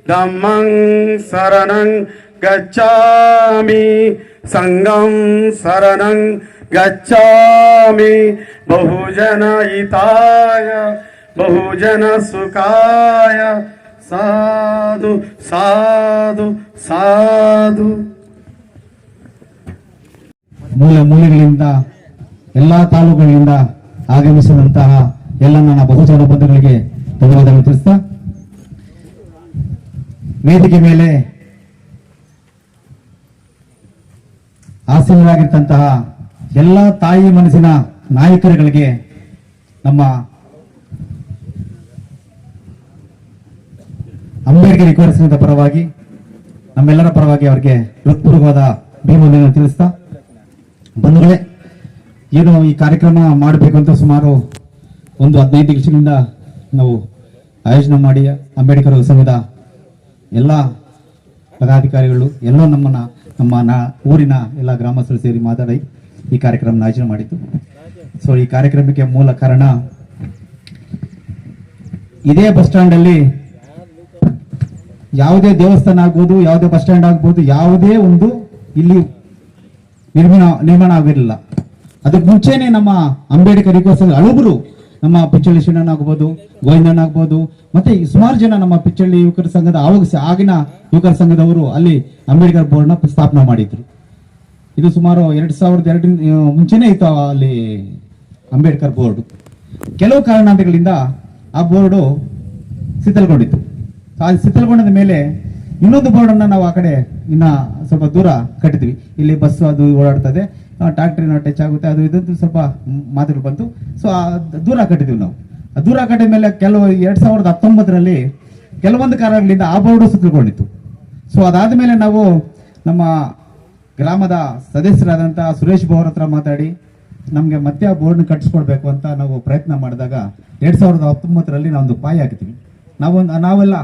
धम्मं शरणं गच्छामि संघं शरणं गच्छामि बहुजन हिताय बहुजन सुखाय साधु साधु साधु. ಮೂಲೆ ಮೂಲೆಗಳಿಂದ ಎಲ್ಲಾ ತಾಲೂಕುಗಳಿಂದ ಆಗಮಿಸಿದಂತಹ ಎಲ್ಲ ನನ್ನ ಬಹುಜನ ಬಂಧುಗಳಿಗೆ ಧನ್ಯವಾದಗಳು ತಿಳಿಸ್ತಾ, ವೇದಿಕೆ ಮೇಲೆ ಆಸೀನರಾಗಿರ್ತಂತಹ ಎಲ್ಲ ತಾಯಿ ಮನಸ್ಸಿನ ನಾಯಕರುಗಳಿಗೆ ನಮ್ಮ ಅಂಬೇಡ್ಕರ್ ಯುವ ಸಂಘದ ಪರವಾಗಿ ನಮ್ಮೆಲ್ಲರ ಪರವಾಗಿ ಅವರಿಗೆ ಹೃತ್ಪೂರ್ವಕವಾದ ಅಭಿನಂದನೆಯನ್ನು ತಿಳಿಸ್ತಾ, ಬಂಧುಗಳೇ, ಏನು ಈ ಕಾರ್ಯಕ್ರಮ ಮಾಡಬೇಕು ಅಂತ ಸುಮಾರು ಒಂದು 15 ದಿವಸದಿಂದ ನಾವು ಆಯೋಜನೆ ಮಾಡಿ ಅಂಬೇಡ್ಕರ್ ಸಂಘದ ಎಲ್ಲ ಪದಾಧಿಕಾರಿಗಳು ಎಲ್ಲ ನಮ್ಮ ಊರಿನ ಎಲ್ಲ ಗ್ರಾಮಸ್ಥರು ಸೇರಿ ಮಾತಾಡಿ ಈ ಕಾರ್ಯಕ್ರಮ ಆಯೋಜನೆ ಮಾಡಿದ್ದು. ಸೊ ಈ ಕಾರ್ಯಕ್ರಮಕ್ಕೆ ಮೂಲ ಕಾರಣ, ಇದೇ ಬಸ್ ಸ್ಟ್ಯಾಂಡ್ ಅಲ್ಲಿ ಯಾವುದೇ ದೇವಸ್ಥಾನ ಆಗ್ಬೋದು, ಯಾವುದೇ ಬಸ್ ಸ್ಟ್ಯಾಂಡ್ ಆಗ್ಬೋದು, ಯಾವುದೇ ಒಂದು ಇಲ್ಲಿ ನಿರ್ಮಾಣ ಆಗಿರಲಿಲ್ಲ. ಅದಕ್ಕೆ ಮುಂಚೆನೆ ನಮ್ಮ ಅಂಬೇಡ್ಕರ್ ಯುವ ಸಂಘ ಹಳಬರು, ನಮ್ಮ ಪಿಚ್ಚಳ್ಳಿ ಶಿವಣ್ಣ ಆಗ್ಬೋದು, ಗೋವಿಂದಣ್ಣ ಆಗ್ಬೋದು, ಮತ್ತೆ ಸುಮಾರು ಜನ ನಮ್ಮ ಪಿಚ್ಚಳ್ಳಿ ಯುವಕರ ಸಂಘದ ಆಗಿನ ಯುವಕರ ಸಂಘದವರು ಅಲ್ಲಿ ಅಂಬೇಡ್ಕರ್ ಬೋರ್ಡ್ ನ ಸ್ಥಾಪನೆ ಮಾಡಿದ್ರು. ಇದು ಸುಮಾರು 2002 ಮುಂಚೆನೆ ಇತ್ತು ಅಲ್ಲಿ ಅಂಬೇಡ್ಕರ್ ಬೋರ್ಡ್. ಕೆಲವು ಕಾರಣಾಂತರಗಳಿಂದ ಆ ಬೋರ್ಡು ಶಿಥಿಲಗೊಂಡಿತ್ತು. ಶಿಥಿಲಗೊಂಡ ಮೇಲೆ ಇನ್ನೊಂದು ಬೋರ್ಡ್ ಅನ್ನ ನಾವು ಆ ಕಡೆ ಇನ್ನ ಸ್ವಲ್ಪ ದೂರ ಕಟ್ಟಿದ್ವಿ. ಇಲ್ಲಿ ಬಸ್ ಅದು ಓಡಾಡ್ತದೆ, ಟ್ರಾಕ್ಟರಿನ ಟಚ್ ಆಗುತ್ತೆ, ಅದು ಇದಂತೂ ಸ್ವಲ್ಪ ಮಾತುಗಳು ಬಂತು. ಸೊ ದೂರ ಕಟ್ಟಿದ್ವಿ ನಾವು. ದೂರ ಕಟ್ಟಿದ ಮೇಲೆ ಕೆಲವು 2019ರಲ್ಲಿ ಕೆಲವೊಂದು ಕಾರಣಗಳಿಂದ ಆ ಬೋರ್ಡು ಸುತ್ತಕೊಂಡಿತ್ತು. ಸೊ ಅದಾದ್ಮೇಲೆ ನಾವು ನಮ್ಮ ಗ್ರಾಮದ ಸದಸ್ಯರಾದಂತಹ ಸುರೇಶ್ ಬಾಬು ಹತ್ರ ಮಾತಾಡಿ ನಮ್ಗೆ ಮತ್ತೆ ಆ ಬೋರ್ಡ್ನ ಕಟ್ಟಿಸ್ಕೊಡ್ಬೇಕು ಅಂತ ನಾವು ಪ್ರಯತ್ನ ಮಾಡಿದಾಗ 2019ರಲ್ಲಿ ನಾವೊಂದು ಪಾಯ ಹಾಕಿದ್ವಿ. ನಾವೆಲ್ಲ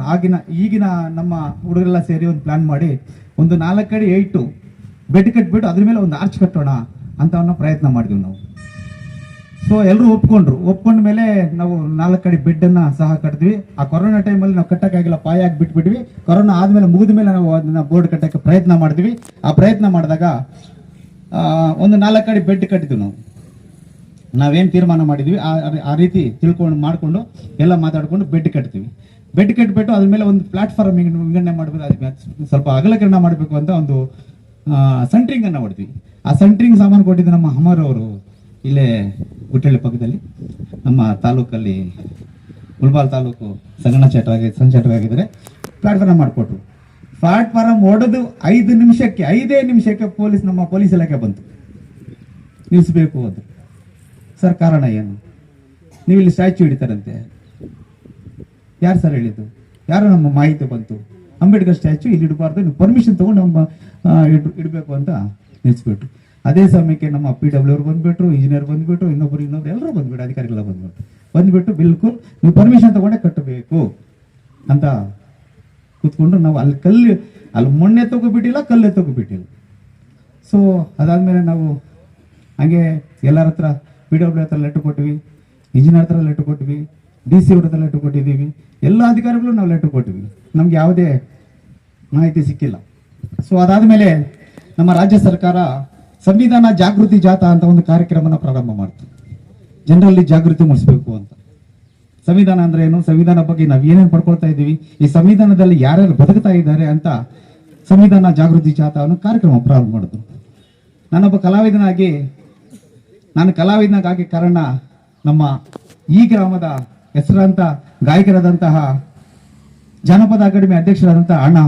ಈಗಿನ ನಮ್ಮ ಹುಡುಗರೆಲ್ಲ ಸೇರಿ ಒಂದು ಪ್ಲಾನ್ ಮಾಡಿ ಒಂದು 4 ಅಡಿ 8 ಬೆಡ್ ಕಟ್ಬಿಟ್ಟು ಅದ್ರ ಮೇಲೆ ಒಂದು ಆರ್ಚ್ ಕಟ್ಟೋಣ ಅಂತ ಪ್ರಯತ್ನ ಮಾಡಿದ್ವಿ ನಾವು. ಸೊ ಎಲ್ಲರೂ ಒಪ್ಕೊಂಡ ಮೇಲೆ ನಾವು 4 ಅಡಿ ಬೆಡ್ ಅನ್ನ ಸಹ ಕಟ್ಟಿದ್ವಿ. ಆ ಕೊರೋನಾ ಟೈಮಲ್ಲಿ ನಾವು ಕಟ್ಟಕ್ಕಾಗಿಲ್ಲ, ಪಾಯ ಹಾಕಿ ಬಿಟ್ಬಿಟ್ವಿ. ಕೊರೋನಾ ಆದ್ಮೇಲೆ ಮುಗಿದ ಮೇಲೆ ನಾವು ಅದನ್ನ ಬೋರ್ಡ್ ಕಟ್ಟಕ್ಕೆ ಪ್ರಯತ್ನ ಮಾಡಿದ್ವಿ. ಆ ಪ್ರಯತ್ನ ಮಾಡಿದಾಗ ಒಂದು 4 ಅಡಿ ಬೆಡ್ ಕಟ್ಟಿದ್ವಿ ನಾವು. ನಾವೇನ್ ತೀರ್ಮಾನ ಮಾಡಿದ್ವಿ ಆ ರೀತಿ ಮಾಡ್ಕೊಂಡು ಎಲ್ಲ ಮಾತಾಡ್ಕೊಂಡು ಬೆಡ್ ಕಟ್ತೀವಿ. ಬೆಡ್ ಕಟ್ಬಿಟ್ಟು ಅದ್ರ ಮೇಲೆ ಒಂದು ಪ್ಲಾಟ್ಫಾರ್ಮ್ ವಿಂಗಡಣೆ ಮಾಡಬೇಕು, ಅದಕ್ಕೆ ಸ್ವಲ್ಪ ಅಗಲಕರಣ ಮಾಡಬೇಕು ಅಂತ ಒಂದು ಸೆಂಟ್ರಿಂಗ್ ಅನ್ನ ಹೊಡ್ತೀವಿ. ಆ ಸೆಂಟ್ರಿಂಗ್ ಸಾಮಾನು ಕೊಟ್ಟಿದ್ದು ನಮ್ಮ ಅಮರ್ ಅವರು, ಇಲ್ಲೇ ಗುಟ್ಟಳ್ಳಿ ಪಕ್ಕದಲ್ಲಿ ನಮ್ಮ ತಾಲೂಕಲ್ಲಿ ಮುಳಬಾಲ್ ತಾಲೂಕು ಸಂಚಟವಾಗಿದ್ದಾರೆ. ಪ್ಲಾಟ್ಫಾರ್ಮ್ ಮಾಡಿಕೊಟ್ರು. ಪ್ಲಾಟ್ಫಾರ್ಮ್ ಹೊಡೆದು 5 ನಿಮಿಷಕ್ಕೆ ನಮ್ಮ ಪೊಲೀಸ್ ಇಲಾಖೆ ಬಂತು, ನಿಲ್ಲಿಸಬೇಕು ಅದು. ಸರ್ ಕಾರಣ ಏನು? ನೀವು ಇಲ್ಲಿ ಸ್ಟ್ಯಾಚ್ಯೂ ಹಿಡಿತಾರಂತೆ. ಯಾರು ಸರ್ ಹೇಳಿದ್ದು? ಯಾರು ನಮ್ಮ ಮಾಹಿತಿ ಬಂತು, ಅಂಬೇಡ್ಕರ್ ಸ್ಟ್ಯಾಚ್ಯೂ ಇಲ್ಲಿ ಇಡಬಾರ್ದು, ನೀವು ಪರ್ಮಿಷನ್ ತಗೊಂಡು ನಮ್ಮ ಇಡಬೇಕು ಅಂತ ನಿಲ್ಲಿಸ್ಬಿಟ್ರು. ಅದೇ ಸಮಯಕ್ಕೆ ನಮ್ಮ PW ಅವರು ಬಂದ್ಬಿಟ್ರು, ಇಂಜಿನಿಯರ್ ಬಂದ್ಬಿಟ್ರು, ಇನ್ನೊಬ್ರು ಎಲ್ಲರೂ ಬಂದ್ಬಿಟ್ಟು ಅಧಿಕಾರಿಗಳೆಲ್ಲ ಬಂದ್ಬಿಟ್ಟು ಬಿಲ್ಕುಲ್ ನೀವು ಪರ್ಮಿಷನ್ ತಗೊಂಡೇ ಕಟ್ಟಬೇಕು ಅಂತ ಕೂತ್ಕೊಂಡು ನಾವು ಅಲ್ಲಿ ಮಣ್ಣೆ ತಗೋಬಿಟ್ಟಿಲ್ಲ, ಕಲ್ಲೆ ತಗೋಬಿಟ್ಟಿಲ್ಲ. ಸೊ ಅದಾದ್ಮೇಲೆ ನಾವು ಹಂಗೆ ಎಲ್ಲರ ಹತ್ರ PW ಹತ್ರ ಲೆಟರ್ ಕೊಟ್ವಿ, ಇಂಜಿನಿಯರ್ ಹತ್ರ ಲೆಟರ್ ಕೊಟ್ವಿ, DC ಅವ್ರ ಹತ್ರ ಲೆಟರ್ ಕೊಟ್ಟಿದ್ದೀವಿ, ಎಲ್ಲ ಅಧಿಕಾರಿಗಳು ನಾವು ಲೆಟರ್ ಕೊಟ್ವಿ. ನಮ್ಗೆ ಯಾವುದೇ ಮಾಹಿತಿ ಸಿಕ್ಕಿಲ್ಲ. ಸೊ ಅದಾದ್ಮೇಲೆ ನಮ್ಮ ರಾಜ್ಯ ಸರ್ಕಾರ ಸಂವಿಧಾನ ಜಾಗೃತಿ ಜಾಥಾ ಅಂತ ಒಂದು ಕಾರ್ಯಕ್ರಮನ ಪ್ರಾರಂಭ ಮಾಡ್ತು. ಜನರಲ್ಲಿ ಜಾಗೃತಿ ಮೂಡಿಸಬೇಕು ಅಂತ. ಸಂವಿಧಾನ ಅಂದ್ರೆ ಏನು, ಸಂವಿಧಾನ ಬಗ್ಗೆ ನಾವು ಏನೇನು ಪಡ್ಕೊಳ್ತಾ ಇದ್ದೀವಿ, ಈ ಸಂವಿಧಾನದಲ್ಲಿ ಯಾರ್ಯಾರು ಬದುಕ್ತಾ ಇದ್ದಾರೆ ಅಂತ ಸಂವಿಧಾನ ಜಾಗೃತಿ ಜಾಥಾ ಅನ್ನೋ ಕಾರ್ಯಕ್ರಮ ಪ್ರಾರಂಭ ಮಾಡಿದ್ರು. ನಾನೊಬ್ಬ ಕಲಾವಿದನಾಗಿ ಕಾರಣ ನಮ್ಮ ಈ ಗ್ರಾಮದ ಹೆಸರಾಂತ ಗಾಯಕರಾದಂತಹ ಜಾನಪದ ಅಕಾಡೆಮಿ ಅಧ್ಯಕ್ಷರಾದಂತಹ ಅಣ್ಣ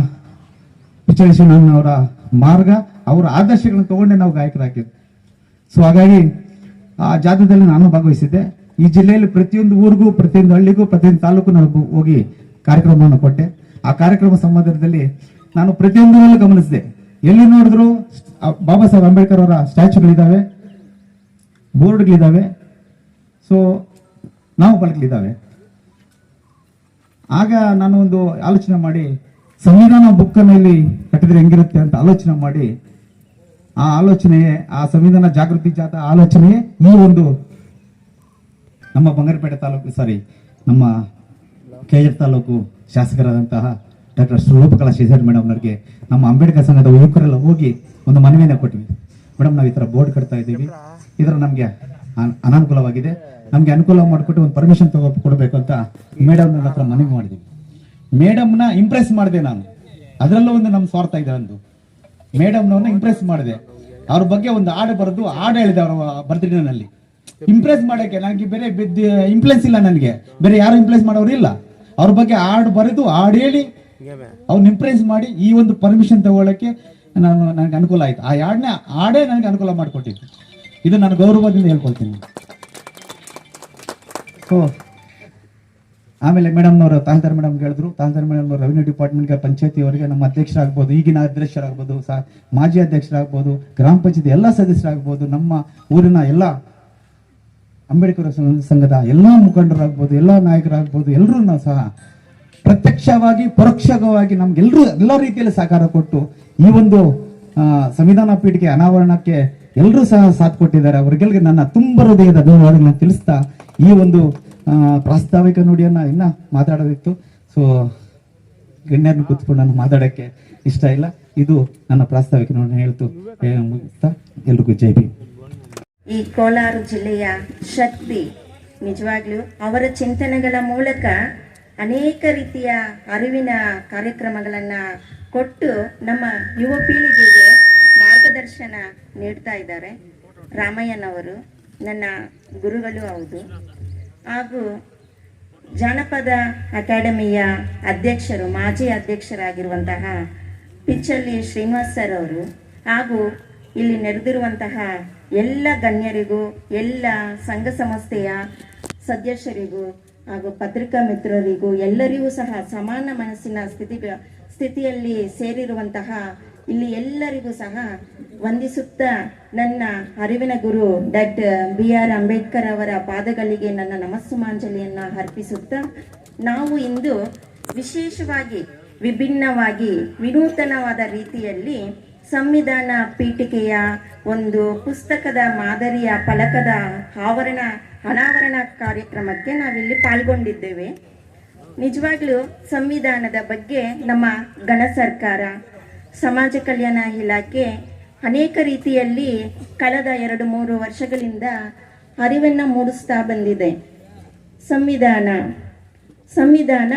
ಪಿಚ್ಚಳ್ಳಿ ಶಿವಣ್ಣನವರ ಮಾರ್ಗ, ಅವರ ಆದರ್ಶಗಳನ್ನು ತಗೊಂಡೆ ನಾವು ಗಾಯಕರಾಗಿದ್ವಿ. ಸೊ ಹಾಗಾಗಿ ಆ ಜಾಥಾದಲ್ಲಿ ನಾನು ಭಾಗವಹಿಸಿದ್ದೆ. ಈ ಜಿಲ್ಲೆಯಲ್ಲಿ ಪ್ರತಿಯೊಂದು ಊರಿಗೂ, ಪ್ರತಿಯೊಂದು ಹಳ್ಳಿಗೂ, ಪ್ರತಿಯೊಂದು ತಾಲೂಕು ನಾನು ಹೋಗಿ ಕಾರ್ಯಕ್ರಮವನ್ನು ಕೊಟ್ಟೆ. ಆ ಕಾರ್ಯಕ್ರಮ ಸಂದರ್ಭದಲ್ಲಿ ನಾನು ಪ್ರತಿಯೊಂದರಲ್ಲೂ ಗಮನಿಸಿದೆ. ಎಲ್ಲಿ ನೋಡಿದ್ರು ಬಾಬಾ ಸಾಹೇಬ್ ಅಂಬೇಡ್ಕರ್ ಅವರ ಸ್ಟ್ಯಾಚ್ಯೂಗಳಿದ್ದಾವೆ, ಬೋರ್ಡ್ಗಳಿದ್ದಾವೆ, ಸೊ ನಾವು ಫಲಕಗಳಿದ್ದಾವೆ. ಆಗ ನಾನು ಒಂದು ಆಲೋಚನೆ ಮಾಡಿ ಸಂವಿಧಾನ ಬುಕ್ಕನ್ನು ಇಲ್ಲಿ ಕಟ್ಟಿದ್ರೆ ಹೆಂಗಿರುತ್ತೆ ಅಂತ ಆಲೋಚನೆ ಮಾಡಿ ಆ ಆಲೋಚನೆಯೇ, ಆ ಸಂವಿಧಾನ ಜಾಗೃತಿ ಜಾಥಾ ಆಲೋಚನೆಯೇ ಈ ಒಂದು ನಮ್ಮ ಬಂಗಾರಪೇಟೆ ತಾಲೂಕು, ನಮ್ಮ ಕೆಆರ್ ತಾಲೂಕು ಶಾಸಕರಾದಂತಹ ಡಾಕ್ಟರ್ ರೂಪಕಲಾ ಶ್ರೀಧರ್ ಮೇಡಮ್ ಅವರಿಗೆ ನಮ್ಮ ಅಂಬೇಡ್ಕರ್ ಸಂಘದ ಯುವಕರೆಲ್ಲ ಹೋಗಿ ಒಂದು ಮನವಿಯನ್ನು ಕೊಟ್ವಿ. ಮೇಡಮ್, ನಾವು ಈ ಥರ ಬೋರ್ಡ್ ಕಟ್ತಾ ಇದ್ದೀವಿ, ಇದರ ನಮಗೆ ಅನಾನುಕೂಲವಾಗಿದೆ, ನಮಗೆ ಅನುಕೂಲ ಮಾಡಿಕೊಟ್ಟು ಒಂದು ಪರ್ಮಿಷನ್ ಕೊಡಬೇಕು ಅಂತ ಮೇಡಮ್ ಹತ್ರ ಮನವಿ ಮಾಡಿದ್ವಿ. ಮೇಡಮ್ನ ಇಂಪ್ರೆಸ್ ಮಾಡಿದೆ ನಾನು. ಅದರಲ್ಲೂ ಒಂದು ನಮ್ಮ ಸ್ವಾರ್ಥ ಇದೆ. ಒಂದು ಮೇಡಮ್ನವ್ರನ್ನ ಇಂಪ್ರೆಸ್ ಮಾಡಿದೆ. ಅವ್ರ ಬಗ್ಗೆ ಒಂದು ಹಾಡು ಬರೆದು ಹಾಡು ಹೇಳಿದೆ ಅವರ ಬರ್ತ್ಡೇನಲ್ಲಿ. ಇಂಪ್ರೆಸ್ ಮಾಡೋಕ್ಕೆ ನನಗೆ ಬೇರೆ ಇಂಪ್ಲೆನ್ಸ್ ಇಲ್ಲ, ನನಗೆ ಬೇರೆ ಯಾರು ಇಂಪ್ಲೆಸ್ ಮಾಡೋರು ಇಲ್ಲ. ಅವ್ರ ಬಗ್ಗೆ ಹಾಡು ಬರೆದು ಹಾಡು ಹೇಳಿ ಅವ್ರನ್ನ ಇಂಪ್ರೆಸ್ ಮಾಡಿ ಈ ಒಂದು ಪರ್ಮಿಷನ್ ತಗೊಳ್ಳೋಕ್ಕೆ ನನಗೆ ಅನುಕೂಲ ಆಯ್ತು. ಆ ಹಾಡೇ ನನಗೆ ಅನುಕೂಲ ಮಾಡಿಕೊಟ್ಟಿದ್ದು. ಇದು ನಾನು ಗೌರವದಿಂದ ಹೇಳ್ಕೊಳ್ತೀನಿ. ಸೊ ಆಮೇಲೆ ಮೇಡಮ್ನವರು ತಹಸೀಲ್ದಾರ್ ಮೇಡಮ್ ಹೇಳಿದ್ರು. ತಹಸೀಲ್ದಾರ್ ಮೇಡಮ್ ರೆವಿನ್ಯೂ ಡಿಪಾರ್ಟ್ಮೆಂಟ್ಗೆ, ಪಂಚಾಯತಿಯವರಿಗೆ, ನಮ್ಮ ಅಧ್ಯಕ್ಷರಾಗ್ಬೋದು, ಈಗಿನ ಅಧ್ಯಕ್ಷರಾಗ್ಬೋದು, ಮಾಜಿ ಅಧ್ಯಕ್ಷರಾಗ್ಬೋದು, ಗ್ರಾಮ ಪಂಚಾಯತಿ ಎಲ್ಲ ಸದಸ್ಯರಾಗ್ಬೋದು, ನಮ್ಮ ಊರಿನ ಎಲ್ಲ ಅಂಬೇಡ್ಕರ್ ಸಂಘದ ಎಲ್ಲ ಮುಖಂಡರಾಗ್ಬೋದು, ಎಲ್ಲ ನಾಯಕರಾಗ್ಬೋದು, ಎಲ್ಲರೂ ಸಹ ಪ್ರತ್ಯಕ್ಷವಾಗಿ ಪರೋಕ್ಷವಾಗಿ ನಮ್ಗೆಲ್ಲರೂ ಎಲ್ಲ ರೀತಿಯಲ್ಲಿ ಸಹಕಾರ ಕೊಟ್ಟು ಈ ಒಂದು ಸಂವಿಧಾನ ಪೀಠಿಕೆ ಅನಾವರಣಕ್ಕೆ ಎಲ್ಲರೂ ಸಹ ಸಾಥ್ ಕೊಟ್ಟಿದ್ದಾರೆ. ಅವರಿಗೆಲ್ಲರಿಗೆ ನನ್ನ ತುಂಬ ಹೃದಯದ ಧನ್ಯವಾದಗಳನ್ನು ತಿಳಿಸ್ತಾ ಈ ಒಂದು ಪ್ರಾಸ್ತಾವಿಕ ನುಡಿಯನ್ನ ಇನ್ನ ಮಾತಾಡೋದಿತ್ತು. ಸೊ ಗಣ್ಯರನ್ನು ಕೂತ್ಕೊಂಡು ನಾನು ಮಾತಾಡೋಕ್ಕೆ ಇಷ್ಟ ಇಲ್ಲ. ಇದು ನನ್ನ ಪ್ರಾಸ್ತಾವಿಕ ನುಡಿಯನ್ನು ಹೇಳ್ತು ಮುಗಿಸ್ತಾ ಎಲ್ರಿಗೂ ಜೈ ಭೀಮ್. ಈ ಕೋಲಾರ ಜಿಲ್ಲೆಯ ಶಕ್ತಿ ನಿಜವಾಗ್ಲೂ ಅವರ ಚಿಂತನೆಗಳ ಮೂಲಕ ಅನೇಕ ರೀತಿಯ ಅರಿವಿನ ಕಾರ್ಯಕ್ರಮಗಳನ್ನ ಕೊಟ್ಟು ನಮ್ಮ ಯುವ ಪೀಳಿಗೆಗೆ ಮಾರ್ಗದರ್ಶನ ನೀಡ್ತಾ ಇದ್ದಾರೆ. ರಾಮಯ್ಯನವರು ನನ್ನ ಗುರುಗಳು ಹೌದು. ಹಾಗೂ ಜಾನಪದ ಅಕಾಡೆಮಿಯ ಅಧ್ಯಕ್ಷರು, ಮಾಜಿ ಅಧ್ಯಕ್ಷರಾಗಿರುವಂತಹ ಪಿಚ್ಚಳ್ಳಿ ಶ್ರೀನಿವಾಸ್ ಸರ್ ಅವರು, ಹಾಗೂ ಇಲ್ಲಿ ನೆರೆದಿರುವಂತಹ ಎಲ್ಲ ಗಣ್ಯರಿಗೂ, ಎಲ್ಲ ಸಂಘ ಸಂಸ್ಥೆಯ ಸದಸ್ಯರಿಗೂ ಹಾಗೂ ಪತ್ರಿಕಾ ಮಿತ್ರರಿಗೂ ಎಲ್ಲರಿಗೂ ಸಹ ಸಮಾನ ಮನಸ್ಸಿನ ಸ್ಥಿತಿಯಲ್ಲಿ ಸೇರಿರುವಂತಹ ಇಲ್ಲಿ ಎಲ್ಲರಿಗೂ ಸಹ ವಂದಿಸುತ್ತಾ ನನ್ನ ಅರಿವಿನ ಗುರು ಡಾಕ್ಟರ್ BR ಅಂಬೇಡ್ಕರ್ ಅವರ ಪಾದಗಳಿಗೆ ನನ್ನ ನಮಸ್ಸುಮಾಂಜಲಿಯನ್ನು ಅರ್ಪಿಸುತ್ತಾ, ನಾವು ಇಂದು ವಿಶೇಷವಾಗಿ ವಿಭಿನ್ನವಾಗಿ ವಿನೂತನವಾದ ರೀತಿಯಲ್ಲಿ ಸಂವಿಧಾನ ಪೀಠಿಕೆಯ ಒಂದು ಪುಸ್ತಕದ ಮಾದರಿಯ ಫಲಕದ ಅನಾವರಣ ಕಾರ್ಯಕ್ರಮಕ್ಕೆ ನಾವಿಲ್ಲಿ ಪಾಲ್ಗೊಂಡಿದ್ದೇವೆ. ನಿಜವಾಗ್ಲೂ ಸಂವಿಧಾನದ ಬಗ್ಗೆ ನಮ್ಮ ಗಣ ಸರ್ಕಾರ, ಸಮಾಜ ಕಲ್ಯಾಣ ಇಲಾಖೆ ಅನೇಕ ರೀತಿಯಲ್ಲಿ ಕಳೆದ 2-3 ವರ್ಷಗಳಿಂದ ಅರಿವನ್ನು ಮೂಡಿಸ್ತಾ ಬಂದಿದೆ. ಸಂವಿಧಾನ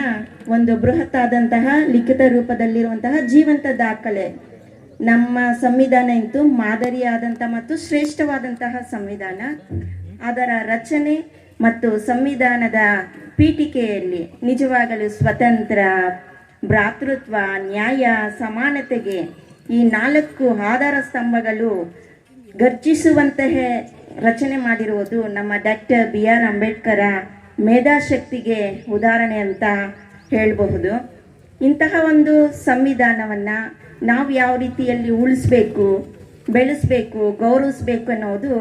ಒಂದು ಬೃಹತ್ತಾದಂತಹ ಲಿಖಿತ ರೂಪದಲ್ಲಿರುವಂತಹ ಜೀವಂತ ದಾಖಲೆ. ನಮ್ಮ ಸಂವಿಧಾನ ಅಂತೂ ಮಾದರಿಯಾದಂಥ ಮತ್ತು ಶ್ರೇಷ್ಠವಾದಂತಹ ಸಂವಿಧಾನ. ಅದರ ರಚನೆ ಮತ್ತು ಸಂವಿಧಾನದ ಪೀಠಿಕೆಯಲ್ಲಿ ನಿಜವಾಗಲೂ ಸ್ವತಂತ್ರ, ಭ್ರಾತೃತ್ವ, ನ್ಯಾಯ, ಸಮಾನತೆಗೆ ಈ 4 ಆಧಾರ ಸ್ತಂಭಗಳು ಗರ್ಜಿಸುವಂತಹ ರಚನೆ ಮಾಡಿರುವುದು ನಮ್ಮ ಡಾಕ್ಟರ್ BR ಅಂಬೇಡ್ಕರ ಮೇಧಾಶಕ್ತಿಗೆ ಉದಾಹರಣೆ ಅಂತ ಹೇಳಬಹುದು. ಇಂತಹ ಒಂದು ಸಂವಿಧಾನವನ್ನು ನಾವು ಯಾವ ರೀತಿಯಲ್ಲಿ ಉಳಿಸ್ಬೇಕು, ಬೆಳೆಸಬೇಕು, ಗೌರವಿಸ್ಬೇಕು ಅನ್ನೋದು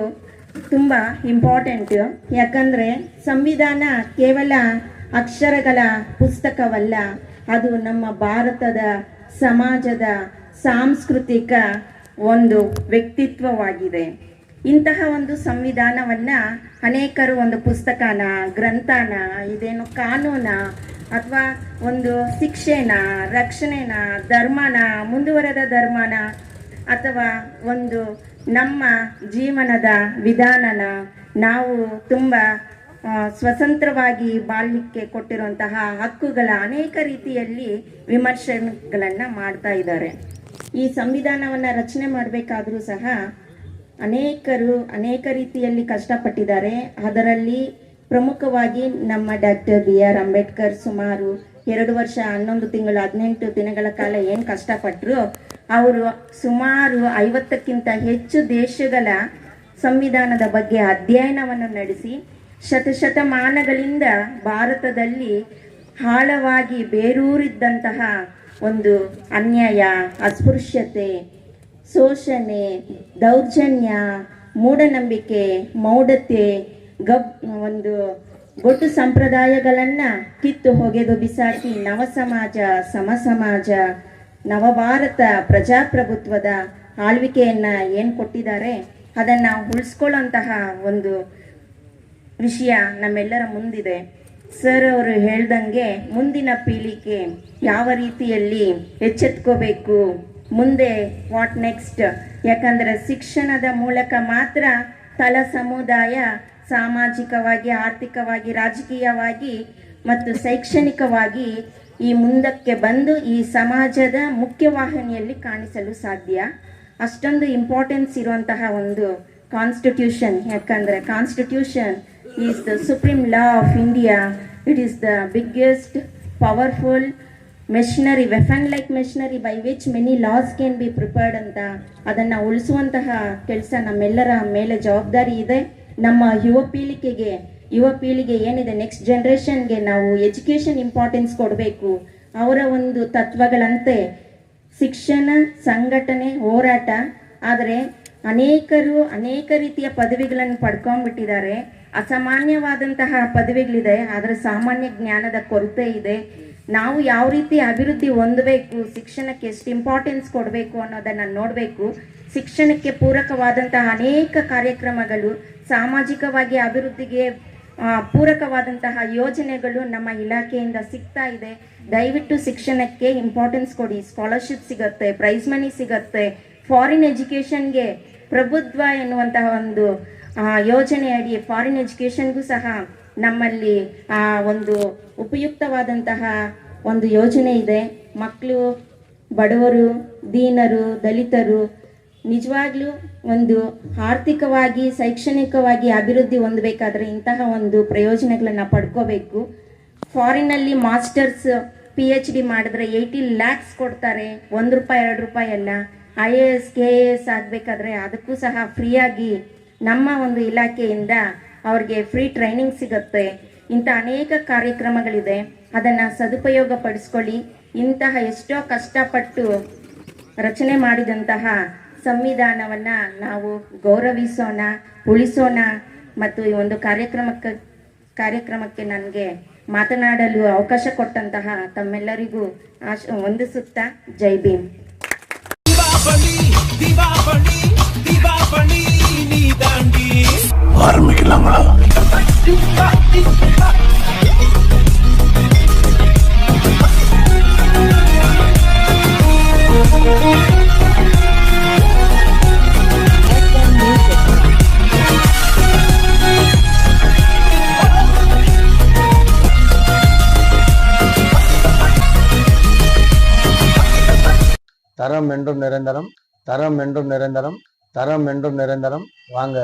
ತುಂಬ ಇಂಪಾರ್ಟೆಂಟ್. ಯಾಕಂದರೆ ಸಂವಿಧಾನ ಕೇವಲ ಅಕ್ಷರಗಳ ಪುಸ್ತಕವಲ್ಲ, ಅದು ನಮ್ಮ ಭಾರತದ ಸಮಾಜದ ಸಾಂಸ್ಕೃತಿಕ ಒಂದು ವ್ಯಕ್ತಿತ್ವವಾಗಿದೆ. ಇಂತಹ ಒಂದು ಸಂವಿಧಾನವನ್ನು ಅನೇಕರು ಒಂದು ಪುಸ್ತಕನ, ಗ್ರಂಥನ, ಇದೇನು ಕಾನೂನ ಅಥವಾ ಒಂದು ಶಿಕ್ಷೆನ, ರಕ್ಷಣೆನ, ಧರ್ಮನ, ಮುಂದುವರೆದ ಧರ್ಮನ ಅಥವಾ ಒಂದು ನಮ್ಮ ಜೀವನದ ವಿಧಾನನ ನಾವು ತುಂಬ ಸ್ವತಂತ್ರವಾಗಿ ಬಾಳ್ಲಿಕ್ಕೆ ಕೊಟ್ಟಿರುವಂತಹ ಹಕ್ಕುಗಳ ಅನೇಕ ರೀತಿಯಲ್ಲಿ ವಿಮರ್ಶೆಗಳನ್ನು ಮಾಡ್ತಾ ಇದ್ದಾರೆ. ಈ ಸಂವಿಧಾನವನ್ನು ರಚನೆ ಮಾಡಬೇಕಾದ್ರೂ ಸಹ ಅನೇಕರು ಅನೇಕ ರೀತಿಯಲ್ಲಿ ಕಷ್ಟಪಟ್ಟಿದ್ದಾರೆ. ಅದರಲ್ಲಿ ಪ್ರಮುಖವಾಗಿ ನಮ್ಮ ಡಾಕ್ಟರ್ BR ಅಂಬೇಡ್ಕರ್ ಸುಮಾರು 2 ವರ್ಷ 11 ತಿಂಗಳು 18 ದಿನಗಳ ಕಾಲ ಏನು ಕಷ್ಟಪಟ್ಟರು, ಅವರು ಸುಮಾರು 50ಕ್ಕಿಂತ ಹೆಚ್ಚು ದೇಶಗಳ ಸಂವಿಧಾನದ ಬಗ್ಗೆ ಅಧ್ಯಯನವನ್ನು ನಡೆಸಿ ಶತಮಾನಗಳಿಂದ ಭಾರತದಲ್ಲಿ ಆಳವಾಗಿ ಬೇರೂರಿದ್ದಂತಹ ಒಂದು ಅನ್ಯಾಯ, ಅಸ್ಪೃಶ್ಯತೆ, ಶೋಷಣೆ, ದೌರ್ಜನ್ಯ, ಮೂಢನಂಬಿಕೆ, ಮೌಢ್ಯತೆ ಒಂದು ಗೊಡ್ಡು ಸಂಪ್ರದಾಯಗಳನ್ನ ಕಿತ್ತು ಹೊಗೆದು ಬಿಸಾಕಿ ನವ ಸಮಾಜ, ಸಮ ಸಮಾಜ, ನವಭಾರತ, ಪ್ರಜಾಪ್ರಭುತ್ವದ ಆಳ್ವಿಕೆಯನ್ನ ಏನು ಕೊಟ್ಟಿದ್ದಾರೆ ಅದನ್ನ ಉಳಿಸ್ಕೊಳ್ಳೋಂತಹ ಒಂದು ವಿಷಯ ನಮ್ಮೆಲ್ಲರ ಮುಂದಿದೆ. ಸರ್ ಅವರು ಹೇಳ್ದಂಗೆ ಮುಂದಿನ ಪೀಳಿಗೆ ಯಾವ ರೀತಿಯಲ್ಲಿ ಎಚ್ಚೆತ್ಕೋಬೇಕು, ಮುಂದೆ ವಾಟ್ ನೆಕ್ಸ್ಟ್, ಯಾಕಂದರೆ ಶಿಕ್ಷಣದ ಮೂಲಕ ಮಾತ್ರ ತಳ ಸಮುದಾಯ ಸಾಮಾಜಿಕವಾಗಿ, ಆರ್ಥಿಕವಾಗಿ, ರಾಜಕೀಯವಾಗಿ ಮತ್ತು ಶೈಕ್ಷಣಿಕವಾಗಿ ಈ ಮುಂದಕ್ಕೆ ಬಂದು ಈ ಸಮಾಜದ ಮುಖ್ಯವಾಹಿನಿಯಲ್ಲಿ ಕಾಣಿಸಲು ಸಾಧ್ಯ. ಅಷ್ಟೊಂದು ಇಂಪಾರ್ಟೆನ್ಸ್ ಇರುವಂತಹ ಒಂದು ಕಾನ್ಸ್ಟಿಟ್ಯೂಷನ್, ಯಾಕಂದರೆ constitution is the supreme law of India. It is the biggest powerful machinery, weapon like machinery by which many laws can be prepared ಅಂತ ಅದನ್ನು ಉಳಿಸುವಂತಹ ಕೆಲಸ ನಮ್ಮೆಲ್ಲರ ಮೇಲೆ ಜವಾಬ್ದಾರಿ ಇದೆ. ನಮ್ಮ ಯುವ ಪೀಳಿಗೆ ಏನಿದೆ, ನೆಕ್ಸ್ಟ್ ಜನ್ರೇಷನ್ಗೆ ನಾವು ಎಜುಕೇಷನ್ ಇಂಪಾರ್ಟೆನ್ಸ್ ಕೊಡಬೇಕು. ಅವರ ಒಂದು ತತ್ವಗಳಂತೆ ಶಿಕ್ಷಣ, ಸಂಘಟನೆ, ಹೋರಾಟ. ಆದರೆ ಅನೇಕ ರೀತಿಯ ಪದವಿಗಳನ್ನು ಪಡ್ಕೊಂಡ್ಬಿಟ್ಟಿದ್ದಾರೆ. ಅಸಾಮಾನ್ಯವಾದಂತಹ ಪದವಿಗಳಿದೆ, ಆದರೆ ಸಾಮಾನ್ಯ ಜ್ಞಾನದ ಕೊರತೆ ಇದೆ. ನಾವು ಯಾವ ರೀತಿ ಅಭಿವೃದ್ಧಿ ಹೊಂದಬೇಕು, ಶಿಕ್ಷಣಕ್ಕೆ ಎಷ್ಟು ಇಂಪಾರ್ಟೆನ್ಸ್ ಕೊಡಬೇಕು ಅನ್ನೋದನ್ನು ನೋಡಬೇಕು. ಶಿಕ್ಷಣಕ್ಕೆ ಪೂರಕವಾದಂತಹ ಅನೇಕ ಕಾರ್ಯಕ್ರಮಗಳು, ಸಾಮಾಜಿಕವಾಗಿ ಅಭಿವೃದ್ಧಿಗೆ ಪೂರಕವಾದಂತಹ ಯೋಜನೆಗಳು ನಮ್ಮ ಇಲಾಖೆಯಿಂದ ಸಿಗ್ತಾ ಇದೆ. ದಯವಿಟ್ಟು ಶಿಕ್ಷಣಕ್ಕೆ ಇಂಪಾರ್ಟೆನ್ಸ್ ಕೊಡಿ. ಸ್ಕಾಲರ್ಶಿಪ್ ಸಿಗುತ್ತೆ, ಪ್ರೈಸ್ ಮನಿ ಸಿಗುತ್ತೆ, ಫಾರಿನ್ ಎಜುಕೇಷನ್ಗೆ ಪ್ರಭುತ್ವ ಎನ್ನುವಂತಹ ಒಂದು ಯೋಜನೆ ಅಡಿ ಫಾರಿನ್ ಎಜುಕೇಷನ್ಗೂ ಸಹ ನಮ್ಮಲ್ಲಿ ಒಂದು ಉಪಯುಕ್ತವಾದಂತಹ ಒಂದು ಯೋಜನೆ ಇದೆ. ಮಕ್ಕಳು, ಬಡವರು, ದೀನರು, ದಲಿತರು ನಿಜವಾಗ್ಲೂ ಒಂದು ಆರ್ಥಿಕವಾಗಿ, ಶೈಕ್ಷಣಿಕವಾಗಿ ಅಭಿವೃದ್ಧಿ ಹೊಂದಬೇಕಾದ್ರೆ ಇಂತಹ ಒಂದು ಪ್ರಯೋಜನಗಳನ್ನು ಪಡ್ಕೋಬೇಕು. ಫಾರಿನಲ್ಲಿ ಮಾಸ್ಟರ್ಸ್ PhD ಮಾಡಿದ್ರೆ 80 lakhs ಕೊಡ್ತಾರೆ. 1 ರೂಪಾಯಿ 2 ರೂಪಾಯಿ ಅಲ್ಲ. IAS KAS ಆಗಬೇಕಾದ್ರೆ ಅದಕ್ಕೂ ಸಹ ಫ್ರೀಯಾಗಿ ನಮ್ಮ ಒಂದು ಇಲಾಖೆಯಿಂದ ಅವ್ರಿಗೆ ಫ್ರೀ ಟ್ರೈನಿಂಗ್ ಸಿಗುತ್ತೆ. ಇಂಥ ಅನೇಕ ಕಾರ್ಯಕ್ರಮಗಳಿದೆ, ಅದನ್ನು ಸದುಪಯೋಗ ಪಡಿಸ್ಕೊಳ್ಳಿ. ಇಂತಹ ಎಷ್ಟೋ ಕಷ್ಟಪಟ್ಟು ರಚನೆ ಮಾಡಿದಂತಹ ಸಂವಿಧಾನವನ್ನು ನಾವು ಗೌರವಿಸೋಣ, ಉಳಿಸೋಣ. ಮತ್ತು ಈ ಒಂದು ಕಾರ್ಯಕ್ರಮಕ್ಕೆ ನನಗೆ ಮಾತನಾಡಲು ಅವಕಾಶ ಕೊಟ್ಟಂತಹ ತಮ್ಮೆಲ್ಲರಿಗೂ ವಂದಿಸುತ್ತಾ ಜೈ ಭೀಮ್. ஆரம்பிக்கலாங்களா? தரம் என்றும் நிரந்தரம், தரம் என்றும் நிரந்தரம், தரம் என்றும் நிரந்தரம். வாங்க.